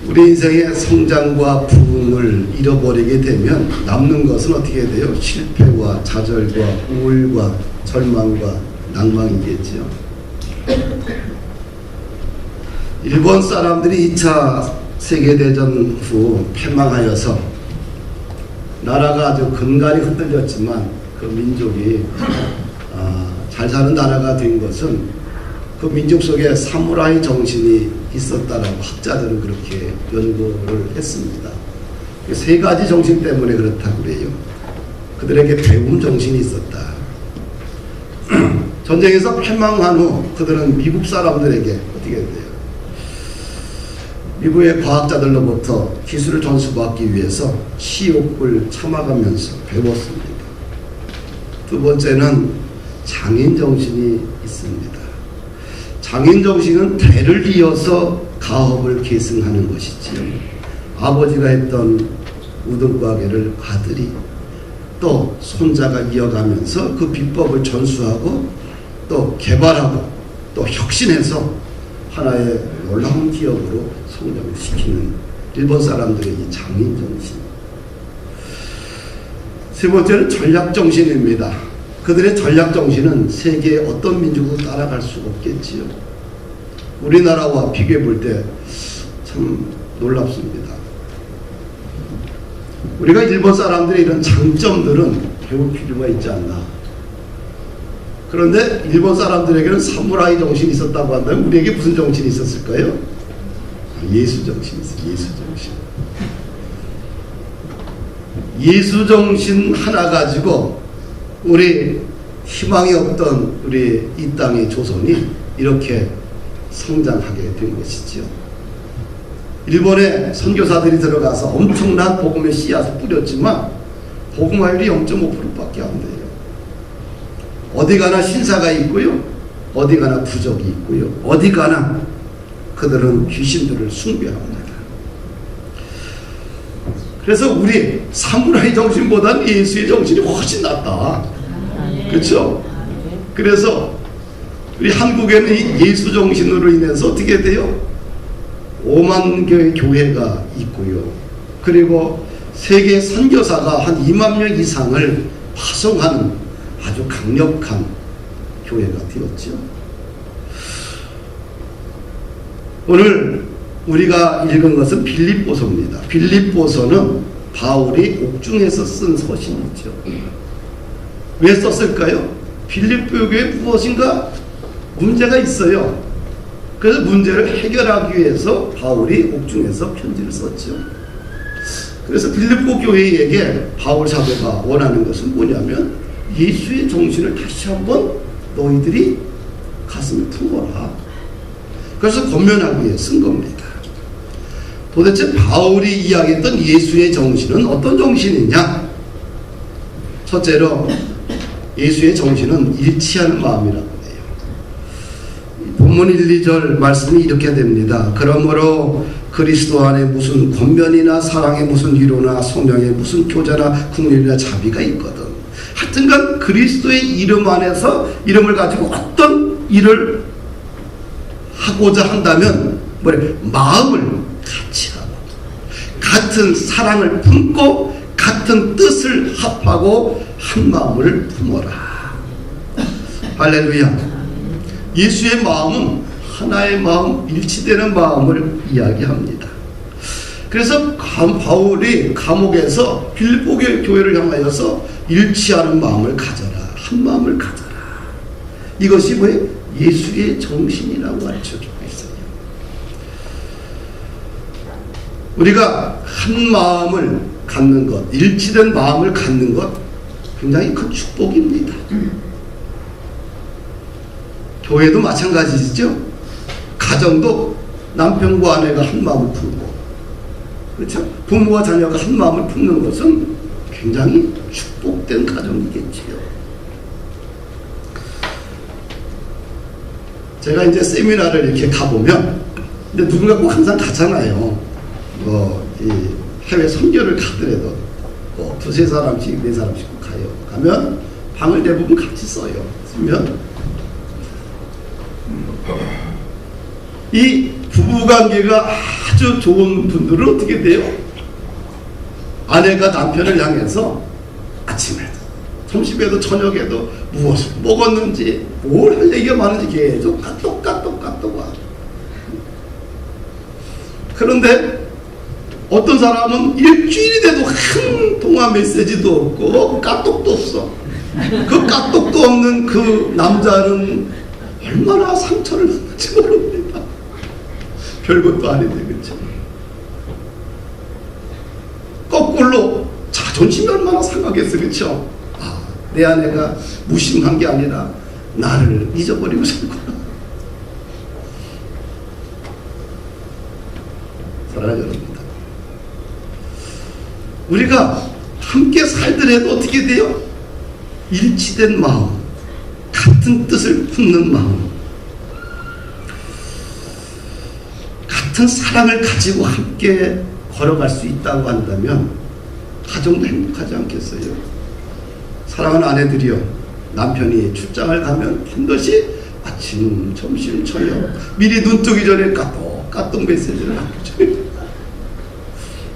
우리 인생의 성장과 부흥을 잃어버리게 되면 남는 것은 어떻게 돼요? 실패와 좌절과 우울과 절망과 낭망이겠지요. 일본 사람들이 2차 세계대전 후 패망하여서 나라가 아주 근간이 흔들렸지만 그 민족이 잘 사는 나라가 된 것은 그 민족 속에 사무라이 정신이 있었다라고 학자들은 그렇게 연구를 했습니다. 세 가지 정신 때문에 그렇다고 그래요. 그들에게 배움 정신이 있었다. 전쟁에서 패망한 후 그들은 미국 사람들에게 어떻게 돼요? 미국의 과학자들로부터 기술을 전수받기 위해서 치욕을 참아가면서 배웠습니다. 두 번째는 장인정신이 있습니다. 장인정신은 대를 이어서 가업을 계승하는 것이지요. 아버지가 했던 우등과계를 아들이 또 손자가 이어가면서 그 비법을 전수하고 또 개발하고 또 혁신해서 하나의 놀라운 기업으로 성장을 시키는 일본 사람들의 이 장인정신. 세 번째는 전략정신입니다. 그들의 전략정신은 세계의 어떤 민족도 따라갈 수가 없겠지요. 우리나라와 비교해 볼 때 참 놀랍습니다. 우리가 일본 사람들의 이런 장점들은 배울 필요가 있지 않나. 그런데 일본 사람들에게는 사무라이 정신이 있었다고 한다면 우리에게 무슨 정신이 있었을까요? 예수정신이 있어요. 예수정신. 예수정신 하나 가지고 우리 희망이 없던 우리 이 땅의 조선이 이렇게 성장하게 된 것이지요. 일본에 선교사들이 들어가서 엄청난 복음의 씨앗을 뿌렸지만 복음화율이 0.5%밖에 안 돼요. 어디 가나 신사가 있고요. 어디 가나 부적이 있고요. 어디 가나 그들은 귀신들을 숭배합니다. 그래서 우리 사무라이 정신보다는 예수의 정신이 훨씬 낫다. 그렇죠? 그래서 우리 한국에는 이 예수 정신으로 인해서 어떻게 돼요? 5만 개의 교회가 있고요. 그리고 세계 선교사가 한 2만 명 이상을 파송하는 아주 강력한 교회가 되었죠. 오늘 우리가 읽은 것은 빌립보서입니다. 빌립보서는 바울이 옥중에서 쓴 서신이죠. 왜 썼을까요? 빌립보 교회에 무엇인가 문제가 있어요. 그래서 문제를 해결하기 위해서 바울이 옥중에서 편지를 썼죠. 그래서 빌립보 교회에게 바울 사도가 원하는 것은 뭐냐면 예수의 정신을 다시 한번 너희들이 가슴에 품어라. 그래서 권면하기 위해 쓴 겁니다. 도대체 바울이 이야기했던 예수의 정신은 어떤 정신이냐? 첫째로 예수의 정신은 일치하는 마음이라고 해요. 본문 1, 2절 말씀이 이렇게 됩니다. 그러므로 그리스도 안에 무슨 권면이나 사랑의 무슨 위로나 성령의 무슨 교제나 긍휼이나 자비가 있거든. 하여튼간 그리스도의 이름 안에서 이름을 가지고 어떤 일을 하고자 한다면 마음을 같이 하고 같은 사랑을 품고 같은 뜻을 합하고 한 마음을 품어라. 할렐루야. 예수의 마음은 하나의 마음, 일치되는 마음을 이야기합니다. 그래서 바울이 감옥에서 빌립보 교회를 향하여서 일치하는 마음을 가져라. 한 마음을 가져라. 이것이 뭐예요? 예수의 정신이라고 가르쳐주고 있어요. 우리가 한 마음을 갖는 것, 일치된 마음을 갖는 것 굉장히 큰 축복입니다. 교회도 마찬가지죠. 가정도 남편과 아내가 한 마음을 품고, 그렇죠? 부모와 자녀가 한 마음을 품는 것은 굉장히 축복된 가정이겠지요. 제가 이제 세미나를 이렇게 가보면, 근데 누군가 꼭 항상 가잖아요. 이 해외 선교를 가더라도 두세 사람씩, 네 사람씩 꼭 가요. 가면 방을 대부분 같이 써요. 쓰면 이 부부관계가 아주 좋은 분들은 어떻게 돼요? 아내가 남편을 향해서 아침에도 점심에도 저녁에도 무엇을 먹었는지 뭘 할 얘기가 많은지 계속 까똑 와. 그런데 어떤 사람은 일주일이 돼도 한 통화 메시지도 없고 까똑도 없어. 그 까똑도 없는 그 남자는 얼마나 상처를 받는지 모릅니다. 별것도 아닌데, 그렇죠? 거꾸로 자존심이 얼마나 상하겠어, 그렇죠? 아, 내 아내가 무심한 게 아니라 나를 잊어버리고 살구나. 사랑하는 여러분들, 우리가 함께 살더라도 어떻게 돼요? 일치된 마음, 같은 뜻을 품는 마음, 같은 사랑을 가지고 함께 걸어갈 수 있다고 한다면 가정도 행복하지 않겠어요? 사랑하는 아내들이요, 남편이 출장을 가면 반드시 아침, 점심, 저녁 미리 눈 뜨기 전에 까똑 메시지를 남겨줘요.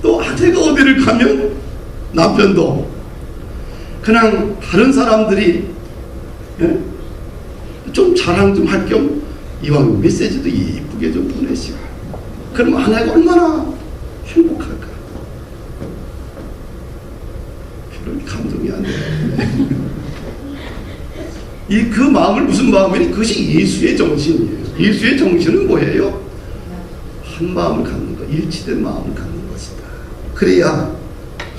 또 아내가 어디를 가면 남편도 그냥 다른 사람들이 좀 자랑 좀 할 겸 이왕 메시지도 예쁘게 좀 보내시고, 그럼 아내가 얼마나 행복할까? 별로 감동이 안 돼요. 그 마음을 무슨 마음이니? 그것이 예수의 정신이에요. 예수의 정신은 뭐예요? 한 마음을 갖는 것, 일치된 마음을 갖는 것이다. 그래야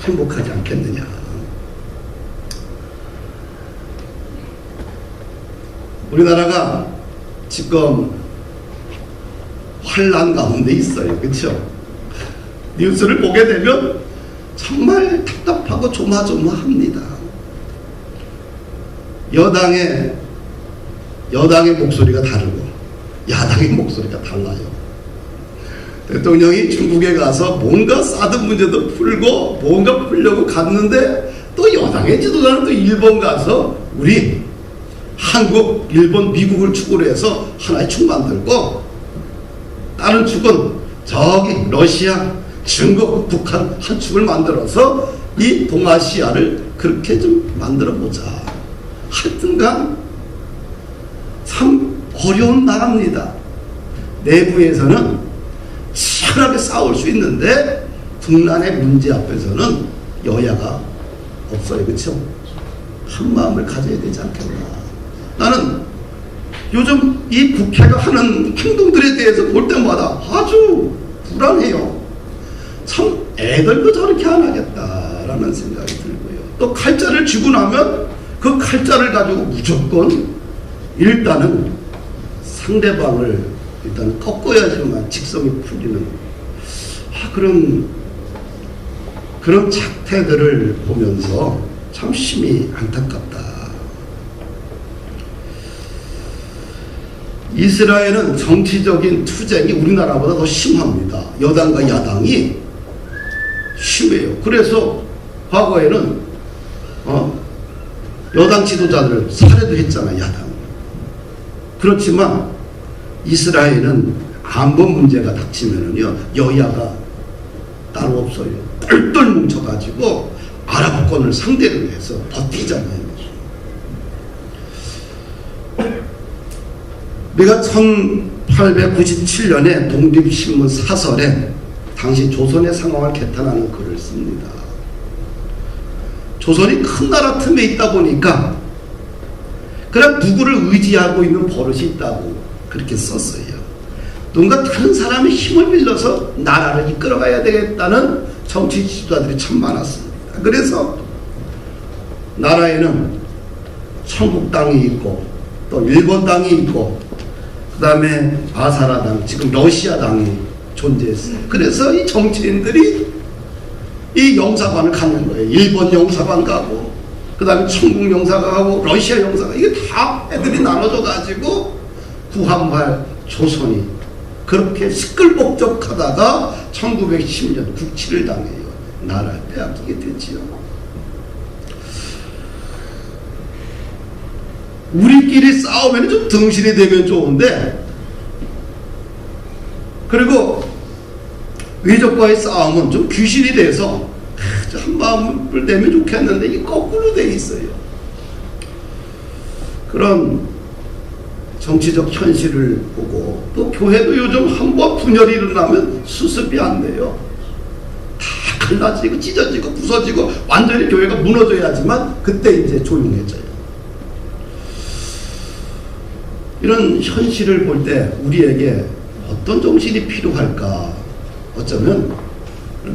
행복하지 않겠느냐. 우리나라가 지금 환란 가운데 있어요. 그렇죠? 뉴스를 보게 되면 정말 답답하고 조마조마합니다. 여당의 목소리가 다르고 야당의 목소리가 달라요. 대통령이 중국에 가서 뭔가 사드 문제도 풀고 뭔가 풀려고 갔는데, 또 여당의 지도자는 또 일본 가서 우리 한국, 일본, 미국을 축으로 해서 하나의 축 만들고, 다른 축은 저기 러시아, 중국, 북한 한 축을 만들어서 이 동아시아를 그렇게 좀 만들어 보자. 하여튼간 참 어려운 나라입니다. 내부에서는 치열하게 싸울 수 있는데 국난의 문제 앞에서는 여야가 없어요. 그렇죠? 한 마음을 가져야 되지 않겠나. 나는 요즘 이 국회가 하는 행동들에 대해서 볼 때마다 아주 불안해요. 참 애들도 저렇게 안 하겠다라는 생각이 들고요. 또 칼자를 쥐고 나면 그 칼자를 가지고 무조건 일단은 상대방을 일단 꺾어야지만 직성이 풀리는 그런 작태들을 보면서 참 심히 안타깝다. 이스라엘은 정치적인 투쟁이 우리나라보다 더 심합니다. 여당과 야당이 심해요. 그래서 과거에는 여당 지도자들을 살해도 했잖아요. 야당. 그렇지만 이스라엘은 안보 문제가 닥치면은요, 여야가 따로 없어요. 똘똘 뭉쳐가지고 아랍권을 상대로 해서 버티잖아요. 내가 1897년에 독립신문 사설에 당시 조선의 상황을 개탄하는 글을 씁니다. 조선이 큰 나라 틈에 있다 보니까 그냥 누구를 의지하고 있는 버릇이 있다고 그렇게 썼어요. 누군가 큰 사람의 힘을 빌려서 나라를 이끌어가야 되겠다는 정치 지도자들이 참 많았습니다. 그래서 나라에는 천국 땅이 있고 또 일본 땅이 있고 그 다음에 아사라당, 지금 러시아 당이 존재했어요. 그래서 이 정치인들이 이 영사관을 갖는 거예요. 일본 영사관 가고 그 다음에 천국 영사관 가고 러시아 영사관, 이게 다 애들이 나눠져 가지고 구한말 조선이 그렇게 시끌벅적하다가 1910년 국치를 당해요. 나라를 빼앗기게 됐지요. 우리끼리 싸우면 좀 등신이 되면 좋은데, 그리고 외적과의 싸움은 좀 귀신이 돼서 한 마음을 내면 좋겠는데 이 거꾸로 돼 있어요. 그런 정치적 현실을 보고 또 교회도 요즘 한번 분열이 일어나면 수습이 안 돼요. 다 갈라지고 찢어지고 부서지고 완전히 교회가 무너져야지만 그때 이제 조용해져요. 이런 현실을 볼 때 우리에게 어떤 정신이 필요할까? 어쩌면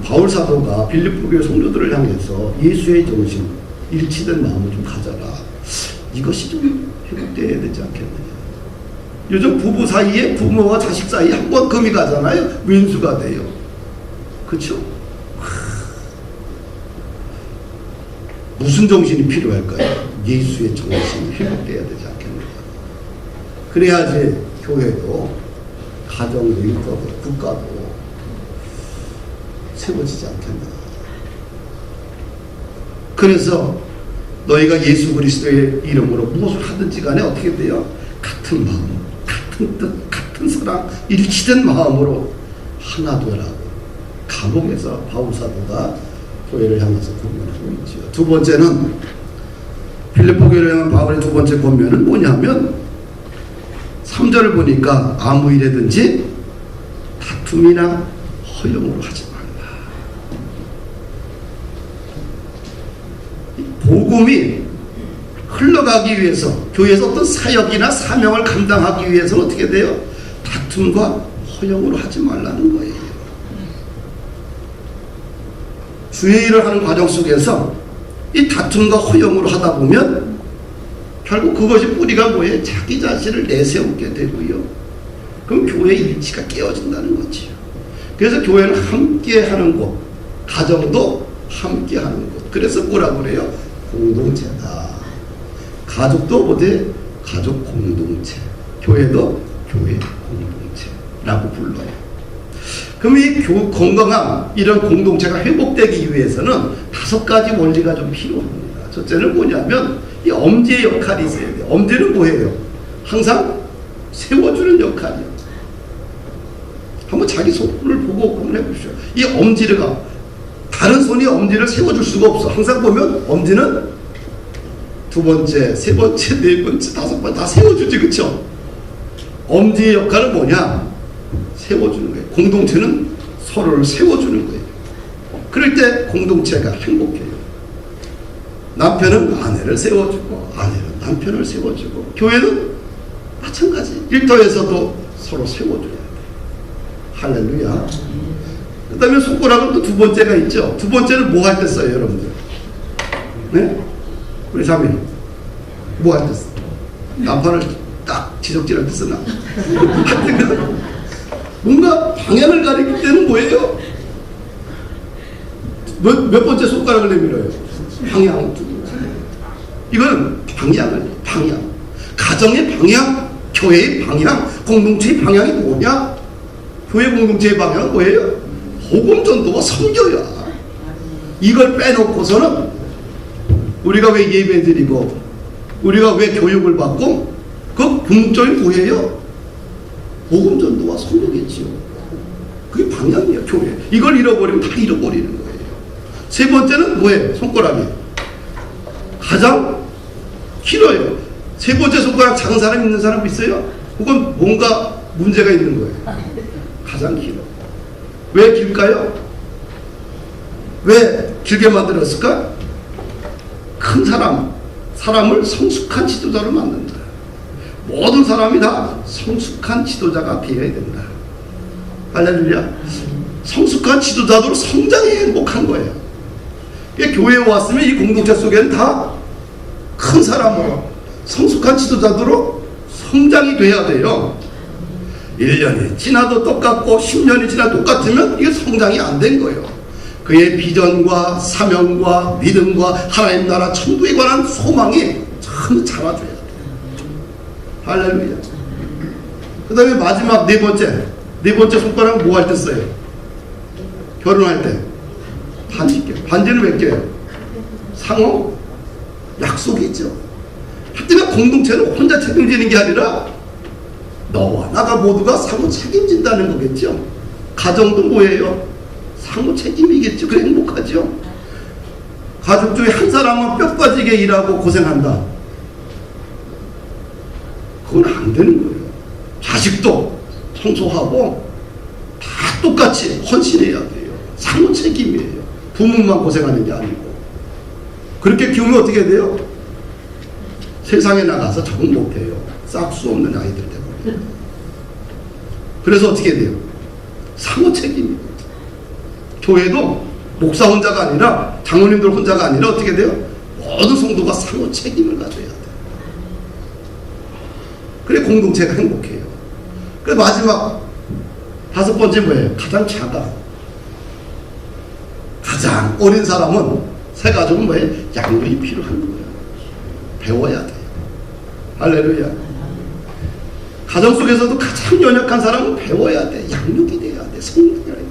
바울 사도가 빌립보 교회 성도들을 향해서 예수의 정신, 일치된 마음을 좀 가져라. 이것이 좀 회복되어야 되지 않겠느냐. 요즘 부부 사이에, 부모와 자식 사이에 한 번 금이 가잖아요. 윈수가 돼요. 그렇죠? 무슨 정신이 필요할까요? 예수의 정신이 회복되어야 되지 않겠느냐. 그래야지 교회도, 가정도 있고 국가도 세워지지 않겠나. 그래서 너희가 예수 그리스도의 이름으로 무엇을 하든지 간에 어떻게 돼요? 같은 마음, 같은 뜻, 같은 사랑, 일치된 마음으로 하나 되라고 감옥에서 바울 사도가 교회를 향해서 권면하고 있죠. 두 번째는 빌립보 교회를 향한 바울의 두 번째 권면은 뭐냐면 3절을 보니까 아무 일에든지 다툼이나 허용으로 하지 말라. 복음이 흘러가기 위해서 교회에서 어떤 사역이나 사명을 감당하기 위해서는 어떻게 돼요? 다툼과 허용으로 하지 말라는 거예요. 주의 일을 하는 과정 속에서 이 다툼과 허용으로 하다 보면 결국 그것이 뿌리가 뭐예요? 자기 자신을 내세우게 되고요. 그럼 교회의 일치가 깨어진다는 거지요. 그래서 교회는 함께 하는 곳, 가정도 함께 하는 곳. 그래서 뭐라고 그래요? 공동체다. 가족도 어디? 가족 공동체. 교회도 교회 공동체라고 불러요. 그럼 이 건강한 이런 공동체가 회복되기 위해서는 5가지 원리가 좀 필요합니다. 첫째는 뭐냐면 이 엄지의 역할이 있어야 돼요. 엄지는 뭐예요? 항상 세워주는 역할이요. 한번 자기 손을 보고 한번 해보십시오. 이 엄지가 다른 손이 엄지를 세워줄 수가 없어. 항상 보면 엄지는 두 번째, 세 번째, 네 번째, 5번 다 세워주지, 그쵸? 엄지의 역할은 뭐냐? 세워주는 거예요. 공동체는 서로를 세워주는 거예요. 그럴 때 공동체가 행복해요. 남편은 아내를 세워주고 아내는 남편을 세워주고 교회는 마찬가지. 일터에서도 서로 세워줘야 돼요. 할렐루야. 그 다음에 손가락은 또 두 번째가 있죠. 두 번째는 뭐 할 때 써요, 여러분들? 네? 우리 자매는 뭐 할 때 써요? 남편을 딱 지적질할 때 쓰나? 하여튼 뭔가 방향을 가리킬 때는 뭐예요? 몇 번째 손가락을 내밀어요? 방향. 이거는 방향. 가정의 방향, 교회의 방향, 공동체의 방향이 뭐냐? 교회 공동체의 방향은 뭐예요? 복음 전도와 선교야. 이걸 빼놓고서는 우리가 왜 예배 드리고 우리가 왜 교육을 받고 그 궁극적인 뭐예요? 복음 전도와 선교겠지요. 그게 방향이에요, 교회. 이걸 잃어버리면 다 잃어버리는 거예요. 세 번째는 뭐예요? 손가락이 가장 길어요. 세 번째 손가락 작은 사람 있는 사람 있어요? 그건 뭔가 문제가 있는 거예요. 가장 길어. 왜 길까요? 왜 길게 만들었을까? 큰 사람을 성숙한 지도자로 만든다. 모든 사람이 다 성숙한 지도자가 되어야 된다. 할렐루야. 성숙한 지도자로 성장해야 행복한 거예요. 교회에 왔으면 이 공동체 속에는 다 큰 사람으로 성숙한 지도자로 성장이 돼야 돼요. 1년이 지나도 똑같고 10년이 지나도 똑같으면 이게 성장이 안 된 거예요. 그의 비전과 사명과 믿음과 하나님 나라 천국에 관한 소망이 참 자라줘야 돼요. 할렐루야. 그 다음에 마지막 네 번째 손가락은 뭐 할 때 써요? 결혼할 때 반지 껴요. 반지는 몇 개예요? 상호? 약속이 있죠. 하여튼 공동체는 혼자 책임지는 게 아니라 너와 나가 모두가 상호 책임진다는 거겠죠. 가정도 뭐예요? 상호 책임이겠죠. 그래 행복하죠. 가족 중에 한 사람은 뼈 빠지게 일하고 고생한다. 그건 안 되는 거예요. 자식도 청소하고 다 똑같이 헌신해야 돼요. 상호 책임이에요. 부모만 고생하는 게 아니고. 그렇게 키우면 어떻게 돼요? 세상에 나가서 적응 못해요. 싹 수 없는 아이들 되거든요. 그래서 어떻게 돼요? 상호 책임이에요. 교회도 목사 혼자가 아니라 장로님들 혼자가 아니라 어떻게 돼요? 모든 성도가 상호 책임을 가져야 돼요. 그래 공동체가 행복해요. 그 마지막 5번째 뭐예요? 가장 작아. 가장 어린 사람은 새 가족은 뭐예요? 양육이 필요한 거예요. 배워야 돼요. 할렐루야. 가정 속에서도 가장 연약한 사람은 배워야 돼. 양육이 돼야 돼. 성장해야 돼.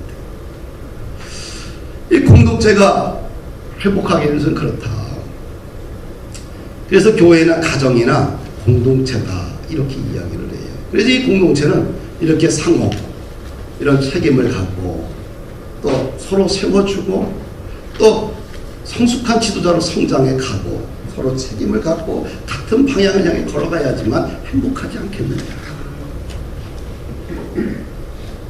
이 공동체가 회복하기 위해서는 그렇다. 그래서 교회나 가정이나 공동체다. 이렇게 이야기를 해요. 그래서 이 공동체는 이렇게 상호, 이런 책임을 갖고 또 서로 세워주고 또 성숙한 지도자로 성장해 가고 서로 책임을 갖고 같은 방향을 향해 걸어가야지만 행복하지 않겠느냐.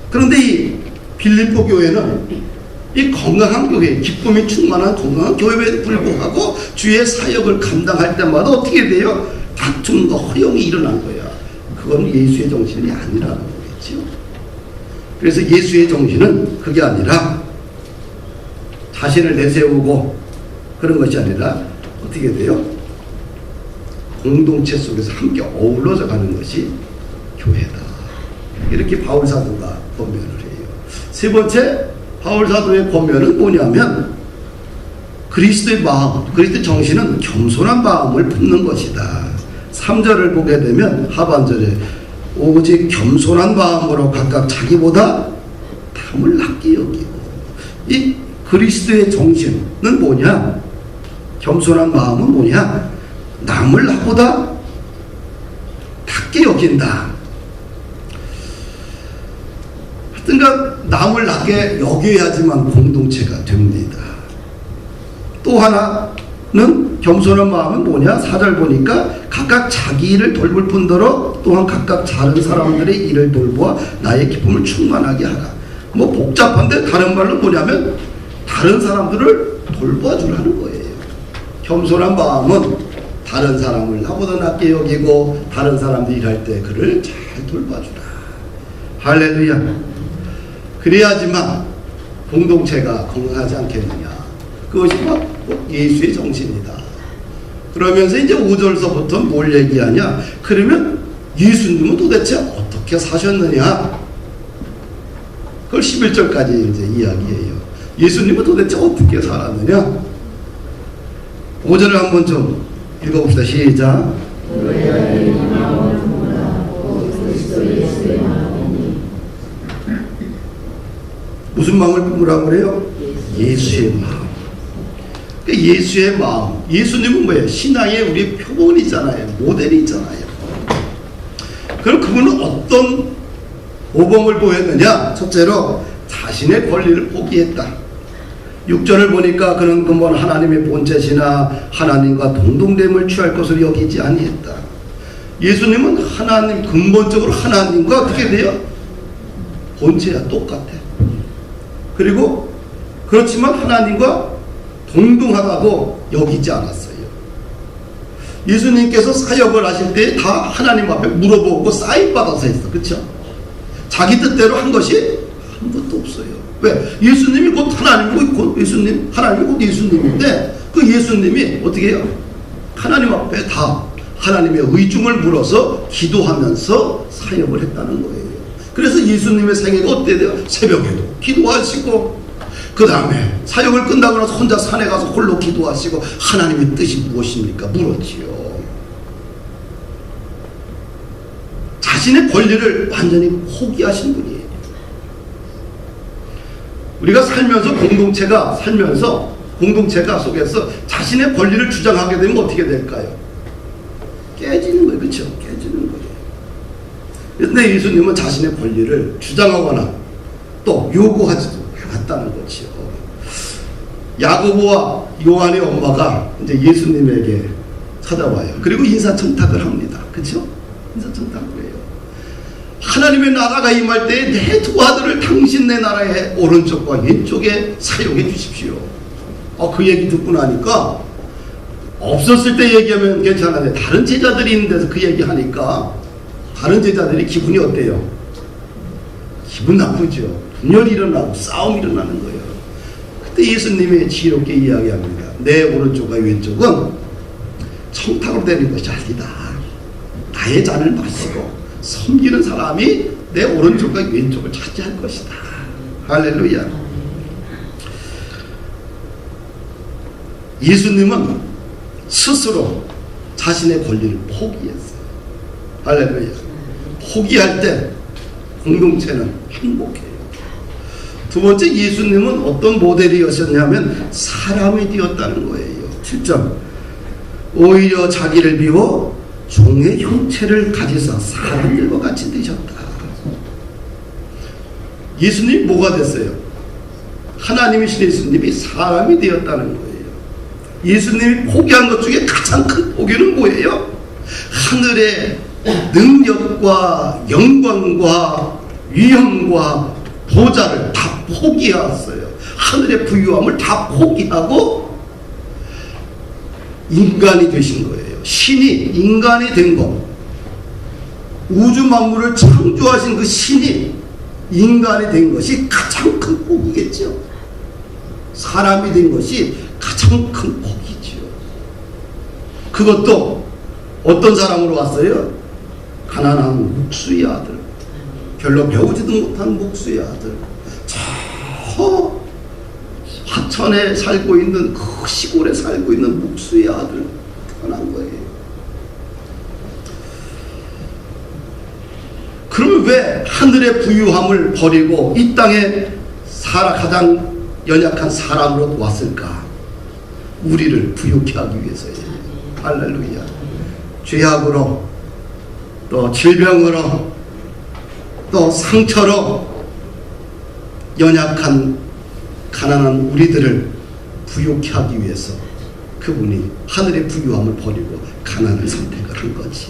그런데 이 빌립보 교회는 이 건강한 교회, 기쁨이 충만한 건강한 교회에 불구하고 주의 사역을 감당할 때마다 어떻게 돼요? 다툼과 허용이 일어난 거야. 그건 예수의 정신이 아니라는 거겠죠. 그래서 예수의 정신은 그게 아니라 자신을 내세우고 그런 것이 아니라 어떻게 돼요? 공동체 속에서 함께 어우러져 가는 것이 교회다. 이렇게 바울 사도가 권면을 해요. 세 번째 바울 사도의 권면은 뭐냐면 그리스도의 마음, 그리스도의 정신은 겸손한 마음을 품는 것이다. 3절을 보게 되면 하반절에 오직 겸손한 마음으로 각각 자기보다 남을 낮게 여기고, 이 그리스도의 정신은 뭐냐? 겸손한 마음은 뭐냐? 남을 나보다 낮게 여긴다. 하여튼간 남을 낮게 여겨야지만 공동체가 됩니다. 또 하나는 겸손한 마음은 뭐냐? 4절 보니까 각각 자기 일을 돌볼 뿐더러 또한 각각 다른 사람들의 일을 돌보아 나의 기쁨을 충만하게 하라. 뭐 복잡한데 다른 말로 뭐냐면 다른 사람들을 돌봐주라는 거예요. 겸손한 마음은 다른 사람을 나보다 낮게 여기고 다른 사람들이 일할 때 그를 잘 돌봐주라. 할렐루야. 그래야지만 공동체가 건강하지 않겠느냐. 그것이 예수의 정신이다. 그러면서 이제 5절서부터 뭘 얘기하냐? 그러면 예수님은 도대체 어떻게 사셨느냐? 그걸 11절까지 이제 이야기해요. 예수님은 도대체 어떻게 살았느냐? 5절을 한번 좀 읽어봅시다. 시작. 무슨 마음을 품으라고 그래요? 예수의 마음. 예수의 마음. 예수님은 뭐예요? 신앙의 우리 표본이잖아요. 모델이 있잖아요. 그럼 그분은 어떤 모범을 보였느냐? 첫째로 자신의 권리를 포기했다. 6절을 보니까 그는 근본 하나님의 본체시나 하나님과 동등됨을 취할 것으로 여기지 아니했다. 예수님은 하나님, 근본적으로 하나님과 어떻게 돼요? 본체야 똑같아. 그리고 그렇지만 하나님과 동등하다고 여기지 않았어요. 예수님께서 사역을 하실 때 다 하나님 앞에 물어보고 사인 받아서 했어. 그렇죠? 자기 뜻대로 한 것이 아무것도 없어요. 왜? 예수님이 곧 하나님이고 곧 예수님, 하나님이 곧 예수님인데 그 예수님이 어떻게 해요? 하나님 앞에 다 하나님의 의중을 물어서 기도하면서 사역을 했다는 거예요. 그래서 예수님의 생애가 어때요? 새벽에도 기도하시고 그 다음에 사역을 끝나고 나서 혼자 산에 가서 홀로 기도하시고 하나님의 뜻이 무엇입니까? 물었지요. 자신의 권리를 완전히 포기하신 분이에요. 우리가 살면서 공동체가 속에서 자신의 권리를 주장하게 되면 어떻게 될까요? 깨지는 거예요. 그렇죠? 깨지는 거예요. 그런데 예수님은 자신의 권리를 주장하거나 또 요구하지도 않았다. 갔다는 거지요. 야고보와 요한의 엄마가 이제 예수님에게 찾아와요. 그리고 인사청탁을 합니다. 그렇죠? 인사청탁을 해요. 하나님의 나라가 임할 때에 내 두 아들을 당신 내 나라의 오른쪽과 왼쪽에 사용해 주십시오. 그 얘기 듣고 나니까 없었을 때 얘기하면 괜찮은데 다른 제자들이 있는 데서 그 얘기 하니까 다른 제자들이 기분이 어때요? 기분 나쁘죠. 분열이 일어나고 싸움이 일어나는 거예요. 그때 예수님이 지혜롭게 이야기합니다. 내 오른쪽과 왼쪽은 청탁으로 되는 것이 아니다. 나의 잔을 마시고 섬기는 사람이 내 오른쪽과 왼쪽을 차지할 것이다. 할렐루야. 예수님은 스스로 자신의 권리를 포기했어요. 할렐루야. 포기할 때 공동체는 행복해요. 두 번째, 예수님은 어떤 모델이었냐면 사람이 되었다는 거예요. 7절. 오히려 자기를 비워 종의 형체를 가지사 사람들과 같이 되셨다. 예수님이 뭐가 됐어요? 하나님이신 예수님이 사람이 되었다는 거예요. 예수님이 포기한 것 중에 가장 큰 포기는 뭐예요? 하늘의 능력과 영광과 위엄과 보좌를 다 포기했어요. 하늘의 부유함을 다 포기하고 인간이 되신 거예요. 신이 인간이 된 것, 우주 만물을 창조하신 그 신이 인간이 된 것이 가장 큰 복이겠죠. 사람이 된 것이 가장 큰 복이죠. 그것도 어떤 사람으로 왔어요? 가난한 목수의 아들, 별로 배우지도 못한 목수의 아들, 저 화천에 살고 있는 그 시골에 살고 있는 목수의 아들 태어난 거예요. 그러면 왜 하늘의 부유함을 버리고 이 땅에 가장 연약한 사람으로 왔을까? 우리를 부유케 하기 위해서예요. 할렐루야. 죄악으로, 또 질병으로, 또 상처로 연약한 가난한 우리들을 부유케 하기 위해서 그분이 하늘의 부유함을 버리고 가난을 선택을 한 거지.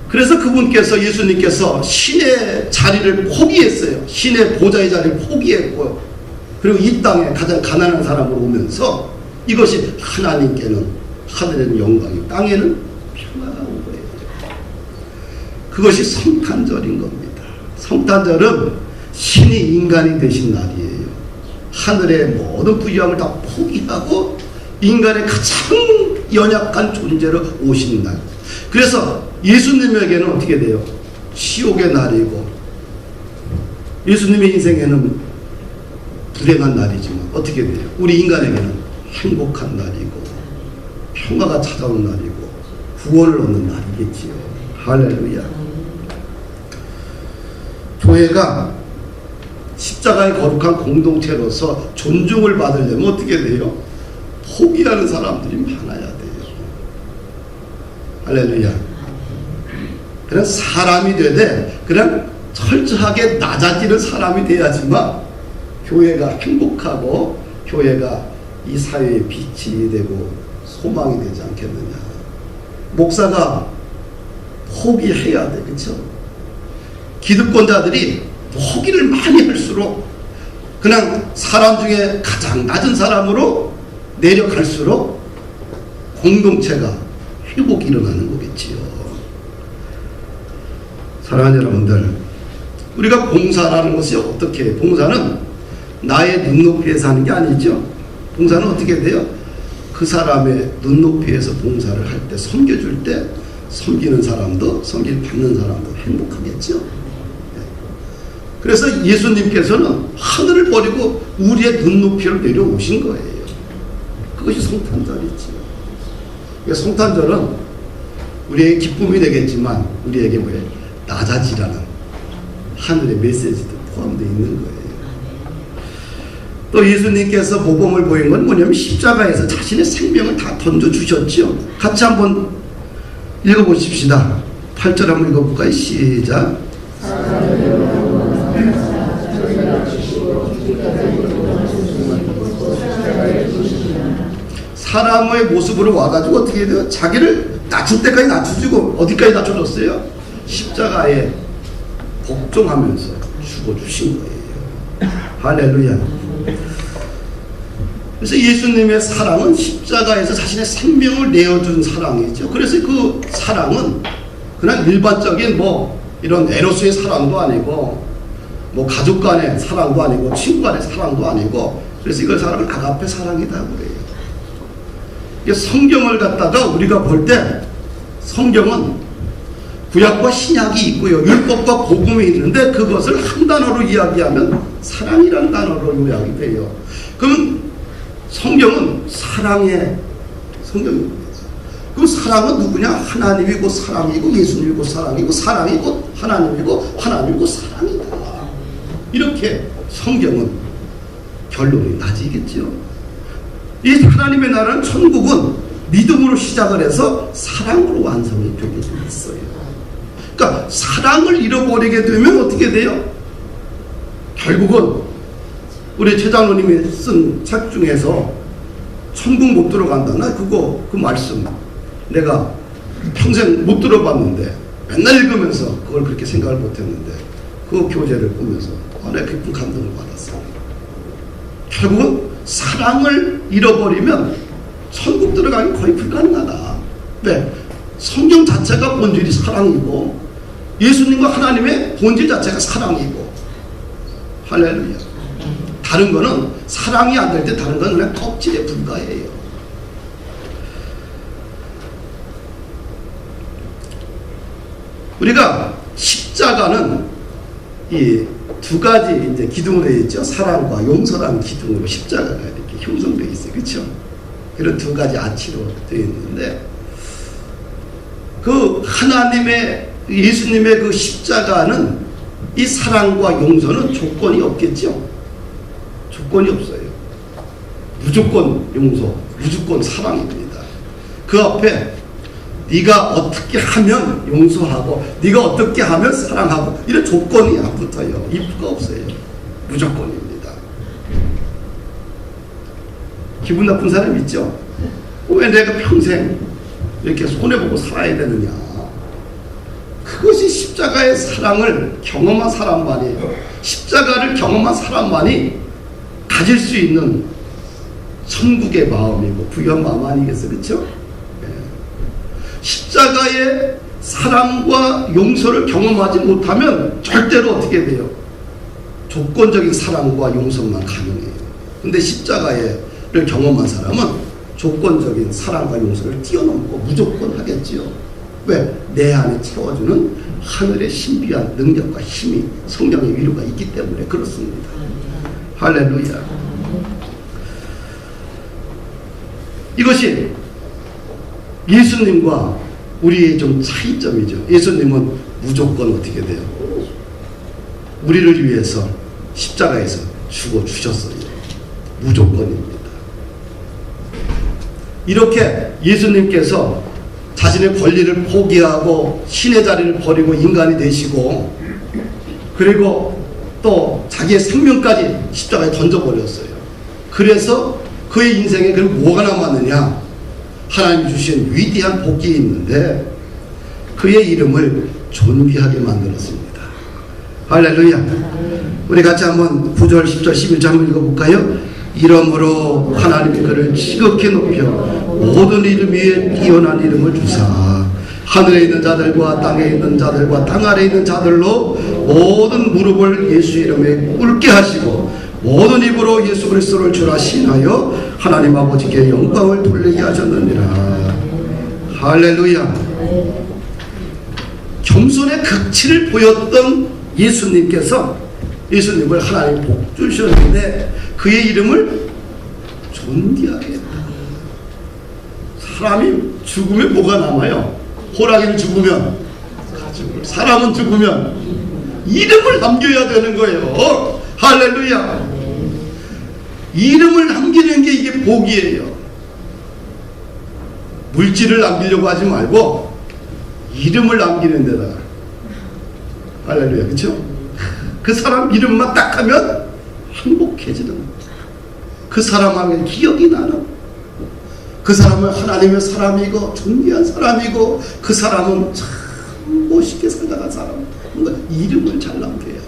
그래서 그분께서, 예수님께서 신의 자리를 포기했어요. 신의 보좌의 자리를 포기했고, 그리고 이 땅에 가장 가난한 사람으로 오면서 이것이 하나님께는 하늘에는 영광이, 땅에는 평화가 온 거예요. 그것이 성탄절인 겁니다. 성탄절은 신이 인간이 되신 날이에요. 하늘의 모든 부유함을 다 포기하고 인간의 가장 연약한 존재로 오신 날. 그래서 예수님에게는 어떻게 돼요? 지옥의 날이고, 예수님의 인생에는 불행한 날이지만 어떻게 돼요? 우리 인간에게는 행복한 날이고 평화가 찾아오는 날이고 구원을 얻는 날이겠지요. 할렐루야. 교회가 십자가의 거룩한 공동체로서 존중을 받으려면 어떻게 돼요? 포기하는 사람들이 많아야 돼요. 할렐루야. 그냥 사람이 되되 그냥 철저하게 낮아지는 사람이 돼야지만 교회가 행복하고 교회가 이 사회의 빛이 되고 소망이 되지 않겠느냐. 목사가 포기해야 돼. 그렇죠? 기득권자들이 포기를 많이 할수록 그냥 사람 중에 가장 낮은 사람으로 내려갈수록 공동체가 회복이 일어나는 거겠지요. 사랑하는 여러분들, 우리가 봉사라는 것이 어떻게, 봉사는 나의 눈높이에서 하는 게 아니죠. 봉사는 어떻게 돼요? 그 사람의 눈높이에서 봉사를 할 때, 섬겨줄 때 섬기는 사람도 섬길 받는 사람도 행복하겠죠. 그래서 예수님께서는 하늘을 버리고 우리의 눈높이를 내려오신 거예요. 그것이 성탄절이지요. 성탄절은 우리에게 기쁨이 되겠지만 우리에게 뭐예요? 낮아지라는 하늘의 메시지도 포함되어 있는 거예요. 또 예수님께서 모범을 보인 건 뭐냐면 십자가에서 자신의 생명을 다 던져주셨죠. 같이 한번 읽어보십시다. 8절 한번 읽어볼까요? 시작. 사람의 모습으로 와가지고 어떻게 해야 돼요? 자기를 낮출 때까지 낮춰주고 어디까지 낮춰줬어요? 십자가에 복종하면서 죽어주신 거예요. 할렐루야. 그래서 예수님의 사랑은 십자가에서 자신의 생명을 내어준 사랑이죠. 그래서 그 사랑은 그냥 일반적인 이런 에로스의 사랑도 아니고 가족 간의 사랑도 아니고 친구 간의 사랑도 아니고, 그래서 이걸 사랑을 아가페 사랑이다 그래요. 성경을 갖다가 우리가 볼 때 성경은 구약과 신약이 있고요. 율법과 복음이 있는데 그것을 한 단어로 이야기하면 사랑이라는 단어로 요약이 돼요. 그럼 성경은 사랑의 성경입니다. 그럼 사랑은 누구냐? 하나님이고 사랑이고 예수님이고 사랑이고 사랑이고 하나님이고 하나님이고 사랑이다. 이렇게 성경은 결론이 나지겠죠. 이 하나님의 나라는 천국은 믿음으로 시작을 해서 사랑으로 완성이 되게 돼 있어요. 그러니까 사랑을 잃어버리게 되면 어떻게 돼요? 결국은 우리 최장로님이 쓴 책 중에서 천국 못 들어간다나 그 말씀 내가 평생 못 들어봤는데 맨날 읽으면서 그걸 그렇게 생각을 못했는데 그 교재를 보면서 내가 깊은 감동을 받았어요. 결국은 사랑을 잃어버리면 천국 들어가기 거의 불가능하다. 왜? 성경 자체가 본질이 사랑이고 예수님과 하나님의 본질 자체가 사랑이고, 할렐루야. 다른 거는 사랑이 안 될 때 다른 건 그냥 껍질에 불과해요. 우리가 십자가는 이 두 가지 이제 기둥으로 되어 있죠. 사랑과 용서라는 기둥으로 십자가가 이렇게 형성되어 있어요. 그렇죠? 이런 두 가지 아치로 되어 있는데 그 하나님의 예수님의 그 십자가는 이 사랑과 용서는 조건이 없겠죠. 조건이 없어요. 무조건 용서, 무조건 사랑입니다. 그 앞에 네가 어떻게 하면 용서하고 네가 어떻게 하면 사랑하고 이런 조건이 안 붙어요. if가 없어요. 무조건입니다. 기분 나쁜 사람 있죠? 왜 내가 평생 이렇게 손해보고 살아야 되느냐. 그것이 십자가의 사랑을 경험한 사람만이, 십자가를 경험한 사람만이 가질 수 있는 천국의 마음이고 부유한 마음 아니겠어요? 그렇죠? 십자가의 사랑과 용서를 경험하지 못하면 절대로 어떻게 돼요? 조건적인 사랑과 용서만 가능해요. 근데 십자가를 경험한 사람은 조건적인 사랑과 용서를 뛰어넘고 무조건 하겠지요. 왜? 내 안에 채워주는 하늘의 신비한 능력과 힘이, 성령의 위로가 있기 때문에 그렇습니다. 할렐루야. 이것이 예수님과 우리의 좀 차이점이죠. 예수님은 무조건 어떻게 돼요? 우리를 위해서 십자가에서 죽어주셨어요. 무조건입니다. 이렇게 예수님께서 자신의 권리를 포기하고 신의 자리를 버리고 인간이 되시고 그리고 또 자기의 생명까지 십자가에 던져버렸어요. 그래서 그의 인생에 그럼 뭐가 남았느냐? 하나님이 주신 위대한 복이 있는데 그의 이름을 존귀하게 만들었습니다. 할렐루야. 우리 같이 한번 9절, 10절, 11절 한번 읽어볼까요? 이러므로 하나님이 그를 지극히 높여 모든 이름 위에 뛰어난 이름을 주사 하늘에 있는 자들과 땅에 있는 자들과 땅 아래에 있는 자들로 모든 무릎을 예수 이름에 꿇게 하시고 모든 입으로 예수 그리스도를 주라 신하여 하나님 아버지께 영광을 돌리게 하셨느니라. 할렐루야. 겸손의 극치를 보였던 예수님께서 예수님을 하나님 복 주셨는데 그의 이름을 존귀하게 했다. 사람이 죽으면 뭐가 남아요? 호랑이는 죽으면 사람은 죽으면 이름을 남겨야 되는 거예요. 할렐루야. 이름을 남기는 게 이게 복이에요. 물질을 남기려고 하지 말고 이름을 남기는 데다가. 할렐루야. 그렇죠? 그 사람 이름만 딱 하면 행복해지는, 그 사람 하면 기억이 나는, 그 사람은 하나님의 사람이고 존귀한 사람이고 그 사람은 참 멋있게 살다간 사람, 뭔가 이름을 잘 남겨야 돼.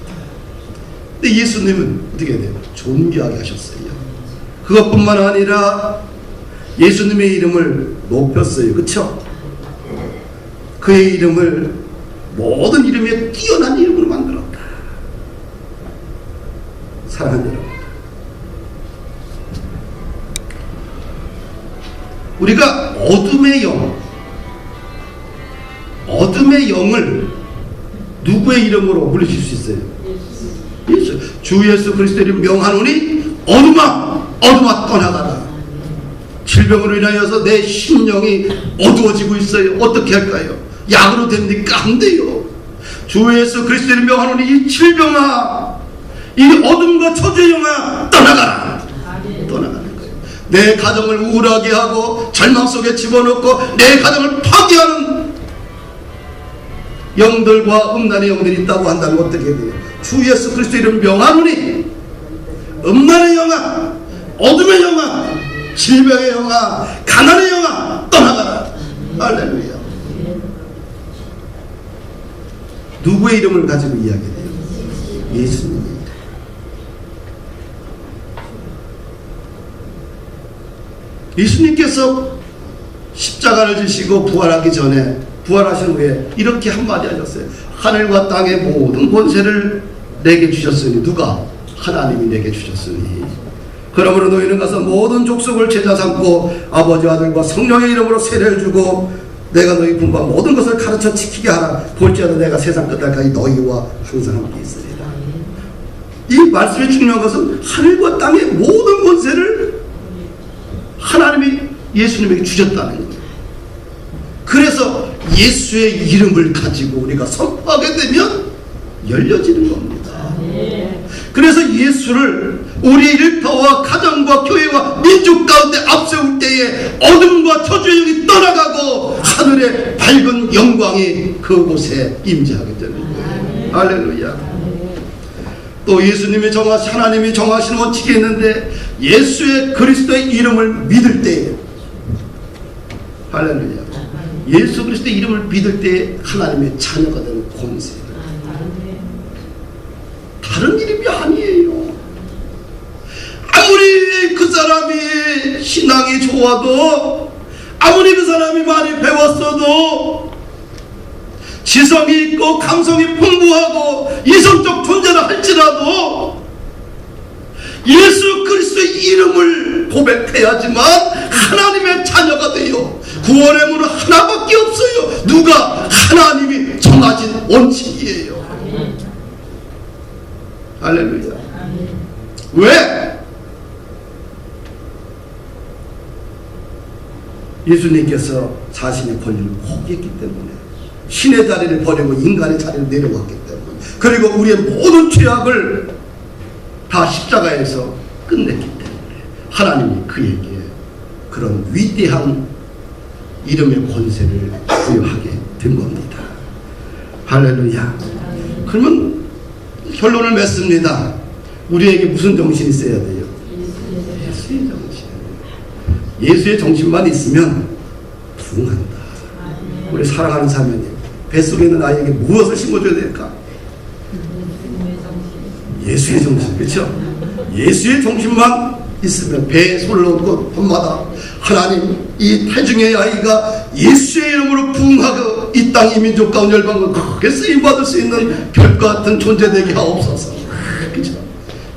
근데 예수님은 어떻게 해야 돼요? 존귀하게 하셨어요. 그것뿐만 아니라 예수님의 이름을 높였어요. 그렇죠? 그의 이름을 모든 이름에 뛰어난 이름으로 만들었다. 사랑하는 여러분, 우리가 어둠의 영을 누구의 이름으로 물리칠 수 있어요? 예수. 주 예수 그리스도의 이름 명하노니 어둠아 떠나가라. 질병으로 인하여서 내 심령이 어두워지고 있어요. 어떻게 할까요? 약으로 됩니까? 안 돼요. 주 예수 그리스도의 이름 명하노니 이 질병아, 이 어둠과 저주의 영아 떠나가라. 떠나가는 거예요. 내 가정을 우울하게 하고 절망 속에 집어넣고 내 가정을 파괴하는 영들과 음란의 영들이 있다고 한다면 어떻게 돼요? 주 예수 그리스도의 이름 명하노니 음란의 영아, 어둠의 영아, 질병의 영아, 가난의 영아 떠나가라. 할렐루야. 누구의 이름을 가지고 이야기해요? 예수님입니다. 예수님께서 십자가를 지시고 부활하기 전에, 부활하신 후에 이렇게 한마디 하셨어요. 하늘과 땅의 모든 권세를 내게 주셨으니. 누가? 하나님이 내게 주셨으니. 그러므로 너희는 가서 모든 족속을 제자 삼고 아버지 아들과 성령의 이름으로 세례를 주고 내가 너희 분부한 모든 것을 가르쳐 지키게 하라. 볼지어다 내가 세상 끝날까지 너희와 항상 함께 있으리라. 이 말씀이 중요한 것은 하늘과 땅의 모든 권세를 하나님이 예수님에게 주셨다는 거예요. 그래서 예수의 이름을 가지고 우리가 선포하게 되면 열려지는 겁니다. 그래서 예수를 우리 일터와 가정과 교회와 민족 가운데 앞세울 때에 어둠과 저주의 영이 떠나가고 하늘의 밝은 영광이 그곳에 임재하게 되는 거예요. 할렐루야. 또 예수님이 하나님이 정하신 원칙이 있는데 예수의 그리스도의 이름을 믿을 때에, 할렐루야, 예수 그리스도의 이름을 믿을 때에 하나님의 자녀가 되는 권세. 다른 이름이 아니에요. 아무리 그 사람이 신앙이 좋아도, 아무리 그 사람이 많이 배웠어도, 지성이 있고 감성이 풍부하고 이성적 존재라 할지라도 예수 그리스도의 이름을 고백해야지만 하나님의 자녀가 돼요. 구원의 문은 하나밖에 없어요. 누가? 하나님이 정하신 원칙이에요. 할렐루야. 왜? 예수님께서 자신의 권리를 포기했기 때문에, 신의 자리를 버리고 인간의 자리를 내려왔기 때문에, 그리고 우리의 모든 죄악을 다 십자가에서 끝냈기 때문에 하나님이 그에게 그런 위대한 이름의 권세를 부여하게 된 겁니다. 할렐루야. 그러면 결론을 맺습니다. 우리에게 무슨 정신이 있어야 돼요? 예수의 정신. 예수의 정신만 있으면 부흥한다. 우리 사랑하는 사모님, 뱃속에 있는 아이에게 무엇을 심어줘야 될까? 예수의 정신. 그렇죠? 예수의 정신만 있으면 배에 손을 얹고 밤마다 하나님, 이 태중의 아이가 예수의 이름으로 부흥하고 이 땅 이 민족 가운데 열방을 크게 쓰임받을 수 있는 별과 같은 존재 되게 하옵소서. 그렇죠?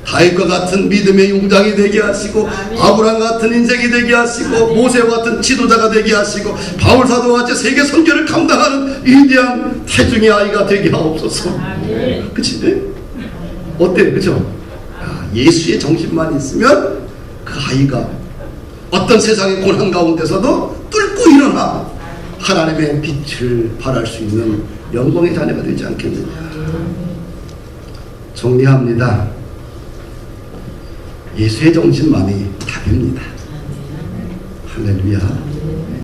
다윗과 같은 믿음의 용장이 되게 하시고, 아브라함 같은 인생이 되게 하시고, 모세와 같은 지도자가 되게 하시고, 바울 사도와 같이 세계 선교를 감당하는 위대한 태중의 아이가 되게 하옵소서. 그치? 어때요? 그죠? 예수의 정신만 있으면 그 아이가 어떤 세상의 고난 가운데서도 뚫고 일어나 하나님의 빛을 발할 수 있는 영광의 자녀가 되지 않겠느냐. 정리합니다. 예수의 정신만이 답입니다. 할렐루야.